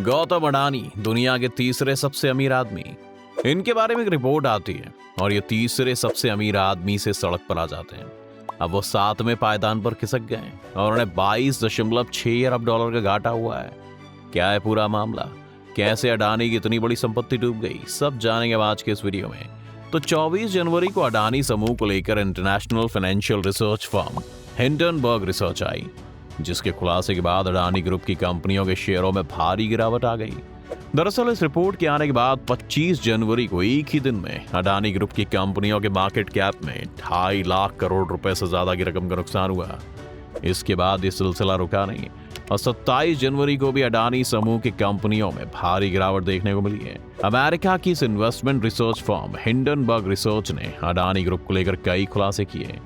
गौतम अडानी दुनिया के तीसरे सबसे अमीर आदमी। इनके बारे में एक रिपोर्ट आती है और ये तीसरे सबसे अमीर आदमी से सड़क पर आ जाते हैं। अब वो 7वें पायदान पर खिसक गए और उन्हें 22.6 अरब डॉलर का घाटा हुआ है। क्या है पूरा मामला, कैसे अडानी की इतनी बड़ी संपत्ति डूब गई, सब जानेंगे आज के इस वीडियो में। तो 24 जनवरी को अडानी समूह को लेकर international financial research firm Hindenburg research आई, जिसके खुलासे के बाद अडानी ग्रुप की कंपनियों के शेयरों में भारी गिरावट आ गई। दरअसल इस रिपोर्ट के आने के बाद 25 जनवरी को एक ही दिन में अडानी ग्रुप की कंपनियों के मार्केट कैप में 2.5 लाख करोड़ रुपए से ज्यादा की रकम का नुकसान हुआ। इसके बाद ये सिलसिला रुका नहीं और 27 जनवरी को भी अडानी समूह की कंपनियों में भारी गिरावट देखने को मिली है। अमेरिका की इस investment research firm Hindenburg research ने अडानी ग्रुप को लेकर कई खुलासे किए।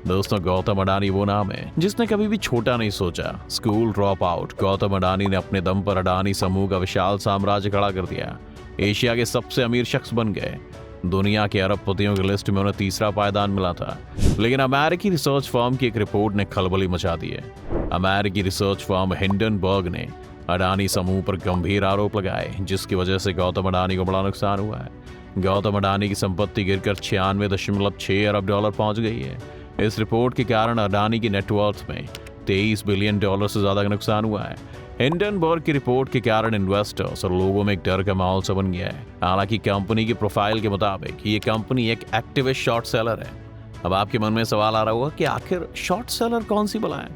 दोस्तों, गौतम अडानी वो नाम है जिसने कभी भी छोटा नहीं सोचा। School drop out Gautam Adani ने अपने दम पर अडानी समूह का विशाल साम्राज्य खड़ा कर दिया। एशिया के सबसे अमीर शख्स बन गए। दुनिया के अरबपतियों की लिस्ट में उन्हें तीसरा पायदान मिला था। लेकिन अमेरिकी रिसर्च फर्म की एक रिपोर्ट ने खलबली मचा दी है। अमेरिकी रिसर्च फर्म हिंडनबर्ग ने अडानी समूह पर गंभीर आरोप लगाए, जिसकी वजह से गौतम अडानी को बड़ा नुकसान हुआ है। गौतम अडानी की संपत्ति गिरकर 96.6 अरब डॉलर पहुंच गई है। इस रिपोर्ट के कारण अडानी की नेटवर्थ में 23 बिलियन डॉलर से ज्यादा का नुकसान हुआ है। हिंडनबर्ग की रिपोर्ट के कारण इन्वेस्टर्स और लोगों में एक डर का माहौल सा बन गया है। हालांकि कंपनी की प्रोफाइल के मुताबिक ये कंपनी एक एक्टिविस्ट शॉर्ट सेलर है। अब आपके मन में सवाल आ रहा होगा कि आखिर शॉर्ट सेलर कौन सी बला है।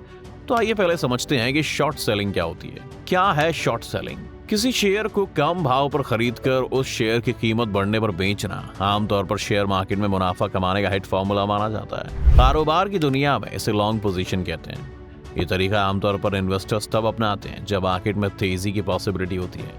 तो आइए पहले समझते हैं कि शॉर्ट सेलिंग क्या होती है। क्या है शॉर्ट सेलिंग? किसी शेयर को कम भाव पर खरीदकर उस शेयर की कीमत बढ़ने पर बेचना आमतौर पर शेयर मार्केट में मुनाफा कमाने का हिट फॉर्मूला माना जाता है। कारोबार की दुनिया में इसे लॉन्ग पोजीशन कहते हैं। ये तरीका आमतौर पर इन्वेस्टर्स तब अपनाते हैं जब मार्केट में तेजी की पॉसिबिलिटी होती है,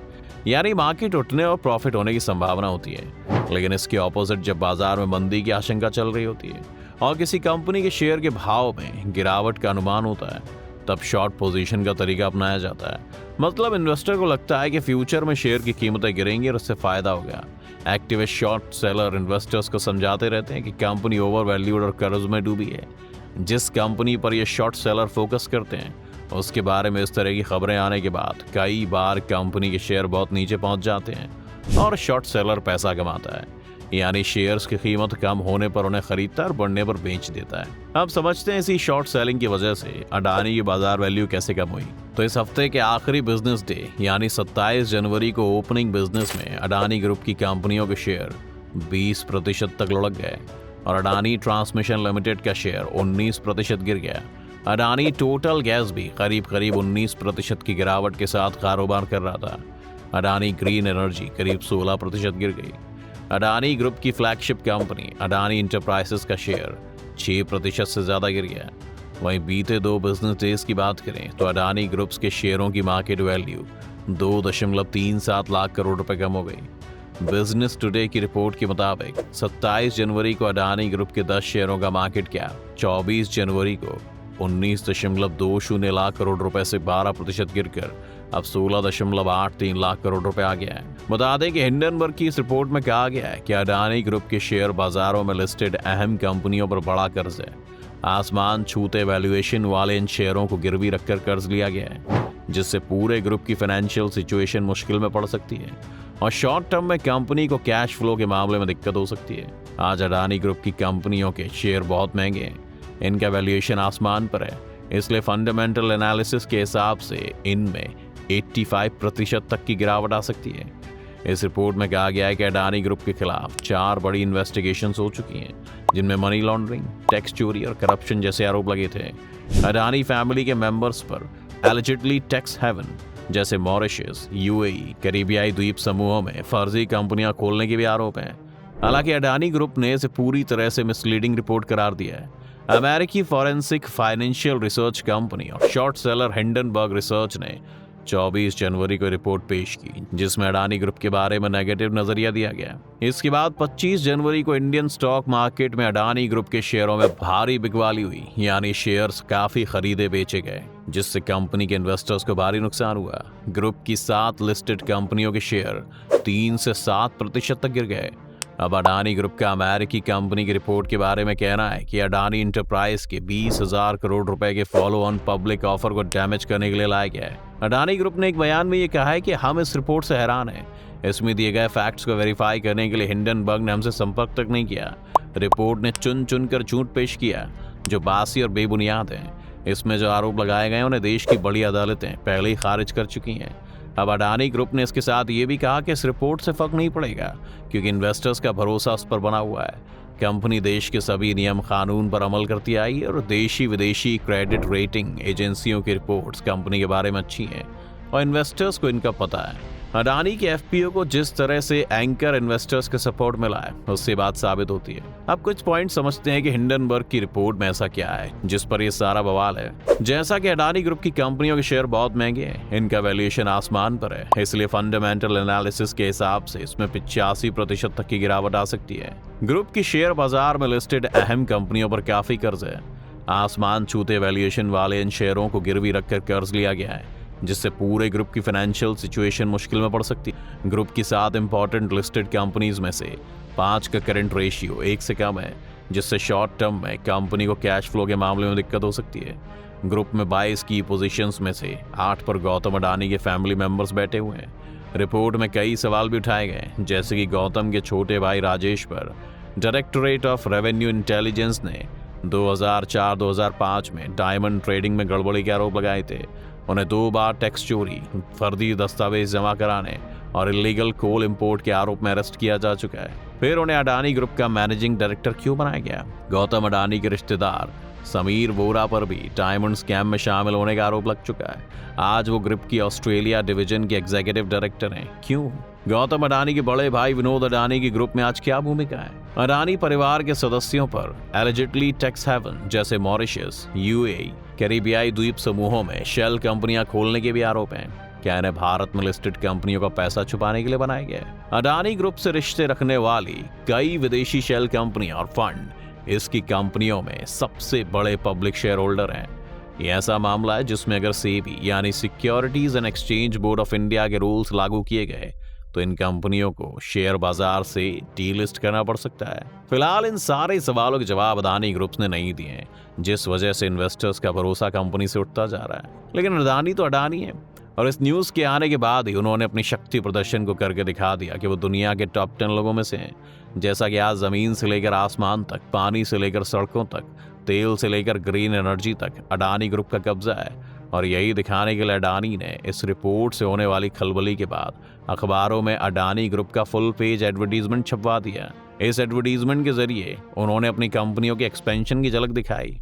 यानी मार्केट उठने और प्रॉफिट होने की संभावना होती है। लेकिन इसके ऑपोजिट जब बाजार में मंदी की आशंका चल रही होती है और किसी कंपनी के शेयर के भाव में गिरावट का अनुमान होता है, तब शॉर्ट पोजीशन का तरीका अपनाया जाता है। मतलब इन्वेस्टर को लगता है कि फ्यूचर में शेयर की कीमतें गिरेंगी और उससे फायदा होगा। एक्टिविस्ट शॉर्ट सेलर इन्वेस्टर्स को समझाते रहते हैं कि कंपनी ओवर वैल्यूड और कर्ज में डूबी है। जिस कंपनी पर ये शॉर्ट सेलर फोकस करते हैं उसके बारे में इस तरह की खबरें आने के बाद कई बार कंपनी के शेयर बहुत नीचे पहुंच जाते हैं और शॉर्ट सेलर पैसा कमाता है, यानी शेयर्स की कीमत कम होने पर उन्हें खरीदता है और बढ़ने पर बेच देता है। अब समझते हैं इसी शॉर्ट सेलिंग की वजह से अडानी की बाजार वैल्यू कैसे कम हुई। तो इस हफ्ते के आखिरी बिजनेस डे यानी 27 जनवरी को ओपनिंग बिजनेस में अडानी ग्रुप की कंपनियों के शेयर 20% तक लुढ़क गए और अडानी ट्रांसमिशन लिमिटेड का शेयर 19% गिर गया। अडानी टोटल गैस भी करीब 19% की गिरावट के साथ कारोबार कर रहा था। अडानी ग्रीन एनर्जी करीब 16% गिर गई। अडानी ग्रुप की फ्लैगशिप कंपनी अडानी इंटरप्राइजेस का शेयर 6% से ज्यादा गिर गया। वहीं बीते 2 बिजनेस डेज की बात करें तो अडानी ग्रुप्स के शेयरों की मार्केट वैल्यू 2.37 लाख करोड़ रुपए कम हो गई। बिजनेस टुडे की रिपोर्ट के मुताबिक 27 जनवरी को अडानी ग्रुप के 10 शेयरों का मार्केट कैप 24 जनवरी को 19.20 लाख करोड़ रुपए से 12% गिरकर अब 16.83 लाख करोड़ रुपए आ गया है। बता दें कि हिंडनबर्ग की इस रिपोर्ट में कहा गया है कि अडानी ग्रुप के शेयर बाजारों में लिस्टेड अहम कंपनियों पर बड़ा कर्ज है। आसमान छूते वैल्यूएशन वाले इन शेयरों को गिरवी रखकर कर्ज लिया गया है, जिससे पूरे ग्रुप की फाइनेंशियल सिचुएशन मुश्किल में पड़ सकती है और शॉर्ट टर्म में कंपनी को कैश फ्लो के मामले में दिक्कत हो सकती है। आज अडानी ग्रुप की कंपनियों के शेयर बहुत महंगे हैं, इनका वैल्यूएशन आसमान पर है, इसलिए फंडामेंटल एनालिसिस के हिसाब से इनमें 85% तक की गिरावट आ सकती है। इस रिपोर्ट में कहा गया है कि अडानी ग्रुप के खिलाफ 4 बड़ी इन्वेस्टिगेशंस हो चुकी हैं, जिनमें मनी लॉन्ड्रिंग, टैक्स चोरी और करप्शन जैसे आरोप लगे थे। अडानी फैमिली के मेंबर्स पर एलिजिडली टैक्स हेवन जैसे मॉरिशस, यूएई, कैरिबियाई द्वीप समूहों में फर्जी कंपनियां खोलने के भी आरोप हैं। हालांकि अडानी ग्रुप ने इसे पूरी तरह से मिसलीडिंग रिपोर्ट करार दिया है। अमेरिकी फॉरेंसिक फाइनेंशियल रिसर्च कंपनी और शॉर्ट सेलर हिंडनबर्ग रिसर्च ने 24 जनवरी को रिपोर्ट पेश की, जिसमें अडानी ग्रुप के बारे में नेगेटिव नजरिया दिया गया। इसके बाद 25 जनवरी को इंडियन स्टॉक मार्केट में अडानी ग्रुप के शेयरों में भारी बिकवाली हुई, यानी शेयर्स काफी खरीदे बेचे गए, जिससे कंपनी के इन्वेस्टर्स को भारी नुकसान हुआ। ग्रुप की 7 लिस्टेड कंपनियों के शेयर 3 से 7% तक गिर गए। अब अडानी ग्रुप का अमेरिकी कंपनी की रिपोर्ट के बारे में कहना है कि अडानी इंटरप्राइज के 20,000 करोड़ रुपए के फॉलो ऑन पब्लिक ऑफर को डैमेज करने के लिए लाया गया है। अडानी ग्रुप ने एक बयान में ये कहा है कि हम इस रिपोर्ट से हैरान हैं। इसमें दिए गए फैक्ट्स को वेरीफाई करने के लिए हिंडनबर्ग ने हमसे संपर्क तक नहीं किया। रिपोर्ट ने चुन चुन कर झूठ पेश किया जो बासी और बेबुनियाद हैं। इसमें जो आरोप लगाए गए उन्हें देश की बड़ी अदालतें पहले ही खारिज कर चुकी हैं। अब अडानी ग्रुप ने इसके साथ ये भी कहा कि इस रिपोर्ट से फर्क नहीं पड़ेगा क्योंकि इन्वेस्टर्स का भरोसा उस पर बना हुआ है। कंपनी देश के सभी नियम कानून पर अमल करती आई है और देशी विदेशी क्रेडिट रेटिंग एजेंसियों की रिपोर्ट्स कंपनी के बारे में अच्छी हैं और इन्वेस्टर्स को इनका पता है। अडानी के एफपीओ को जिस तरह से एंकर इन्वेस्टर्स के सपोर्ट मिला है उससे बात साबित होती है। अब कुछ पॉइंट समझते हैं कि हिंडनबर्ग की रिपोर्ट में ऐसा क्या है जिस पर ये सारा बवाल है। जैसा कि अडानी ग्रुप की कंपनियों के शेयर बहुत महंगे हैं, इनका वैल्यूएशन आसमान पर है, इसलिए फंडामेंटल एनालिसिस के हिसाब से इसमें 85% तक की गिरावट आ सकती है। ग्रुप की शेयर बाजार में लिस्टेड अहम कंपनियों पर काफी कर्ज है। आसमान छूते वैल्यूएशन वाले इन शेयरों को गिरवी रखकर कर्ज लिया गया है जिससे पूरे ग्रुप की फाइनेंशियल सिचुएशन मुश्किल में पड़ सकती है। ग्रुप की 7 इंपॉर्टेंट लिस्टेड कंपनीज में से 5 का करंट रेशियो 1 से कम है जिससे शॉर्ट टर्म में कंपनी को कैश फ्लो के मामले में दिक्कत हो सकती है। ग्रुप में 22 की पोजीशंस में से 8 पर गौतम अडानी के फैमिली मेंबर्स बैठे हुए हैं। रिपोर्ट में कई सवाल भी उठाए गए जैसे कि गौतम के छोटे भाई राजेश पर डायरेक्टोरेट ऑफ रेवेन्यू इंटेलिजेंस ने 2004-2005 में डायमंड ट्रेडिंग में गड़बड़ी के आरोप लगाए थे। उन्हें 2 बार टैक्स चोरी, फर्जी दस्तावेज जमा कराने और इलीगल कोल इंपोर्ट के आरोप में अरेस्ट किया जा चुका है। फिर उन्हें अडानी ग्रुप का मैनेजिंग डायरेक्टर क्यों बनाया गया? गौतम अडानी के रिश्तेदार समीर वोरा पर भी डायमंड स्कैम में शामिल होने का आरोप लग चुका है। आज वो ग्रुप की ऑस्ट्रेलिया डिवीजन के एग्जीक्यूटिव डायरेक्टर हैं। क्यों? गौतम अडानी के बड़े भाई विनोद अडानी की ग्रुप में आज क्या भूमिका है? अडानी परिवार के सदस्यों पर एलिजिडली टैक्स हेवन जैसे मॉरिशस, यूएई, कैरिबियाई द्वीप समूहों में शेल कंपनियां खोलने के भी आरोप हैं। क्या इन्हें भारत में लिस्टेड कंपनियों का पैसा छुपाने के लिए बनाया गया है? अडानी ग्रुप से रिश्ते रखने वाली कई विदेशी शेल कंपनियां और फंड इसकी कंपनियों में सबसे बड़े पब्लिक शेयर होल्डर हैं। ये ऐसा मामला है जिसमें अगर सेबी यानी securities and exchange board of India के रूल्स लागू किए गए तो इन कंपनियों को शेयर बाजार से डीलिस्ट करना पड़ सकता है। फिलहाल इन सारे सवालों के जवाब अडानी ग्रुप्स ने नहीं दिए हैं जिस वजह से इन्वेस्टर्स का भरोसा कंपनी से उठता जा रहा है। लेकिन अडानी तो अडानी है और इस न्यूज़ के आने के बाद ही उन्होंने अपनी शक्ति प्रदर्शन को करके दिखा दिया कि वो दुनिया के टॉप 10 लोगों में से हैं। जैसा कि आज जमीन से लेकर आसमान तक, पानी से लेकर सड़कों तक, तेल से लेकर ग्रीन एनर्जी तक अडानी ग्रुप का कब्जा है। और यही दिखाने के लिए अडानी ने इस रिपोर्ट से होने वाली खलबली के बाद अखबारों में अडानी ग्रुप का फुल पेज एडवर्टीजमेंट छपवा दिया। इस एडवर्टीजमेंट के जरिए उन्होंने अपनी कंपनियों के एक्सपेंशन की झलक दिखाई।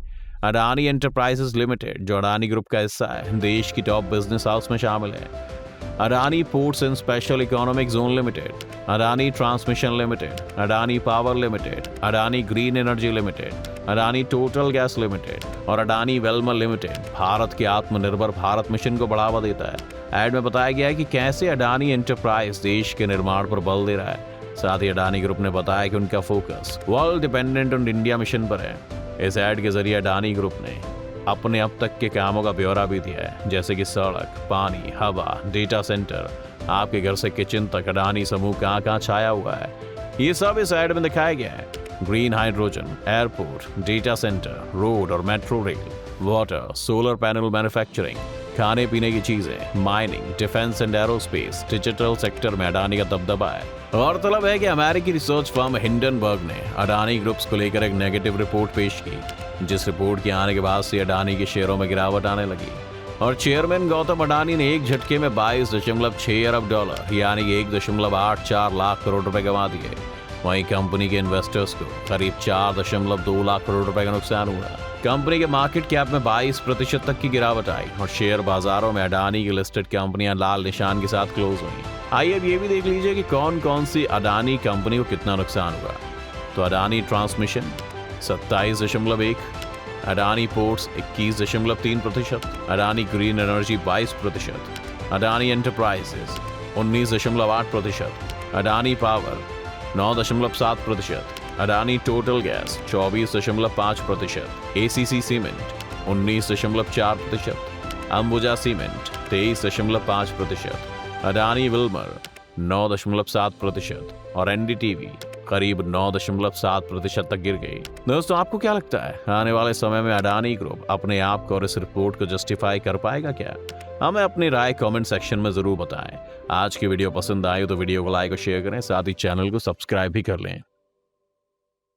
अडानी एंटरप्राइजेस लिमिटेड जो अडानी ग्रुप का हिस्सा है, देश की टॉप बिजनेस हाउस में शामिल है। Adani ports and special economic zone limited, Adani transmission limited, Adani power limited, Adani green energy limited, Adani total gas limited और अडानी वेल्मर लिमिटेड भारत के आत्मनिर्भर भारत मिशन को बढ़ावा देता है। ऐड में बताया गया है कि कैसे अडानी एंटरप्राइज देश के निर्माण पर बल दे रहा है। साथ ही अडानी ग्रुप ने बताया कि उनका focus world dependent on India mission पर है। इस ऐड के जरिए अडानी ग्रुप ने अपने अब तक के कामों का ब्यौरा भी दिया है जैसे कि सड़क, पानी, हवा, डेटा सेंटर, आपके घर से किचन तक अडानी समूह कहाँ कहाँ छाया हुआ है। ये सब इस ऐड में दिखाया गया है। Green hydrogen, airport, data centre, road और metro rail, water, solar panel manufacturing, खाने पीने की चीजें, mining, defence and aerospace, digital sector में अडानी का दबदबा है। गौरतलब है कि अमेरिकी रिसर्च फर्म हिंडनबर्ग ने अडानी ग्रुप्स को लेकर एक नेगेटिव रिपोर्ट पेश की, जिस रिपोर्ट के आने के बाद से अडानी के शेयरों में गिरावट आने लगी और चेयरमैन गौतम अडानी ने एक झटके में 22.6 अरब डॉलर यानी 1.84 लाख करोड़ रुपए गंवा दिए। वहीं कंपनी के इन्वेस्टर्स को करीब 4.2 लाख करोड़ रुपए का नुकसान हुआ। कंपनी के मार्केट कैप में 22% तक की गिरावट आई और शेयर बाजारों में अडानी की लिस्टेड कंपनियां लाल निशान के साथ क्लोज हुई। आइए अब ये भी देख लीजिए कि कौन कौन सी अडानी कंपनी को कितना नुकसान हुआ। तो Adani transmission 27.1, Adani ports 21.3%, Adani green energy 22%, Adani enterprises 19.8%, Adani power 9.7%, Adani total gas 24.5%, ACC cement 19.4%, Ambuja cement 23.5%, Adani Wilmer 9.7% और एनडीटीवी करीब 9.7% तक गिर गई। दोस्तों, आपको क्या लगता है, आने वाले समय में अडानी ग्रुप अपने आप को और इस रिपोर्ट को जस्टिफाई कर पाएगा क्या? हमें अपनी राय कमेंट सेक्शन में जरूर बताएं। आज की वीडियो पसंद आई तो वीडियो को लाइक और शेयर करें, साथ ही चैनल को सब्सक्राइब भी कर लें।